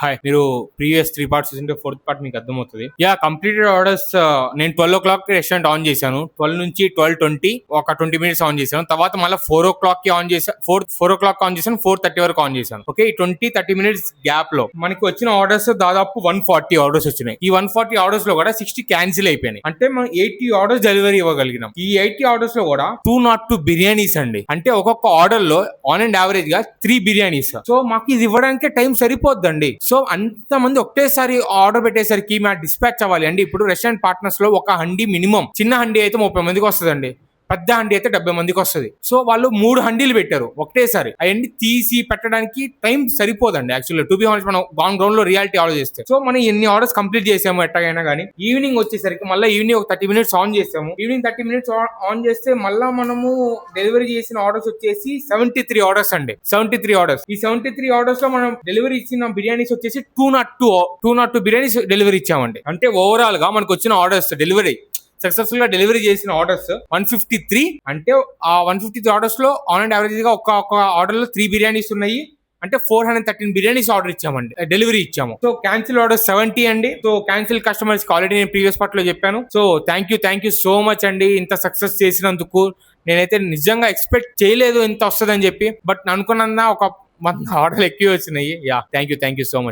Hi, మీరు previous 3 parts చూసింటే 4th part మీకు అర్థమవుతుంది. Completed orders. నేను 12 o'clock రెస్టారెంట్ ఆన్ చేశాను. 12 నుంచి 12:20 ఒక 20 minutes ఆన్ చేశాను. తర్వాత మళ్ళీ 4 o'clock కి ఆన్ చేశాను. 4 o'clock ఆన్ చేశాను. 4:30 వరకు ఆన్ చేశాను. ఓకే, ఈ 20-30 minutes గ్యాప్ లో మనకి వచ్చిన ఆర్డర్స్ దాదాపు 140 ఆర్డర్స్ వచ్చినాయి. ఈ 140 ఆర్డర్స్ లో కూడా 60 క్యాన్సిల్ అయిపోయినాయి. అంటే మనం 80 ఆర్డర్స్ డెలివరీ ఇవ్వగలిగినాం. ఈ 80 ఆర్డర్స్ లో కూడా 202 బిర్యానీస్ అండి. అంటే ఒక్కొక్క ఆర్డర్ లో ఆన్ అండ్ యావరేజ్ గా 3 బిర్యానీస్. సో మాకు ఇది ఇవ్వడానికి టైం సరిపోద్దండి. సో అంత మంది ఒకటేసారి ఆర్డర్ పెట్టేసరికి మా డిస్పాచ్ అవ్వాలి అండి. ఇప్పుడు రెస్టారెంట్ పార్ట్నర్స్ లో ఒక హండీ మినిమం, చిన్న హండీ అయితే 30 మందికి వస్తుందండి, పెద్ద హండీ అయితే 70 మందికి వస్తుంది. సో వాళ్ళు 3 హండీలు పెట్టారు ఒకటేసారి. అవన్నీ తీసి పెట్టడానికి టైం సరిపోదండి. యాక్చువల్లీ టు బి హానెస్ట్ మనం ఆన్ గ్రౌండ్ లో రియాలిటీ ఆర్డర్ చేస్తే, సో మనం ఎన్ని ఆర్డర్స్ కంప్లీట్ చేసాము ఎట్టగైనా కానీ. ఈవినింగ్ వచ్చేసరికి మళ్ళీ ఈవినింగ్ ఒక 30 minutes ఆన్ చేసాము. ఈవినింగ్ 30 minutes ఆన్ చేస్తే మళ్ళీ మనము డెలివరీ చేసిన ఆర్డర్స్ వచ్చేసి 73 ఆర్డర్స్ అండి. 73 ఆర్డర్స్. ఈ 73 ఆర్డర్స్ లో మనం డెలివరీ ఇచ్చిన బిర్యానీస్ వచ్చేసి 202 బిర్యానీస్ డెలివరీ ఇచ్చామండి. అంటే ఓవరాల్ గా మనకు వచ్చిన ఆర్డర్స్ డెలివరీ సక్సెస్ఫుల్ గా డెలివరీ చేసిన ఆర్డర్స్ 153. అంటే ఆ 153 ఆర్డర్స్ లో ఆన్ అండ్ యావరేజ్ గా ఒక ఆర్డర్ లో 3 బిర్యానీస్ ఉన్నాయి. అంటే 413 బిర్యానీస్ ఆర్డర్ ఇచ్చామండి, డెలివరీ ఇచ్చాము. సో క్యాన్సిల్ ఆర్డర్ 70 అండి. సో క్యాన్సిల్ కస్టమర్స్ కి ఆల్రెడీ నేను ప్రీవియస్ పార్ట్ లో చెప్పాను. So thank you so much అండి ఇంత సక్సెస్ చేసినందుకు. నేనైతే నిజంగా ఎక్స్పెక్ట్ చేయలేదు ఇంత వస్తుందని చెప్పి, బట్ అనుకున్నా ఒక 100 ఆర్డర్లు ఎక్కువ వచ్చినాయి. Thank you so much.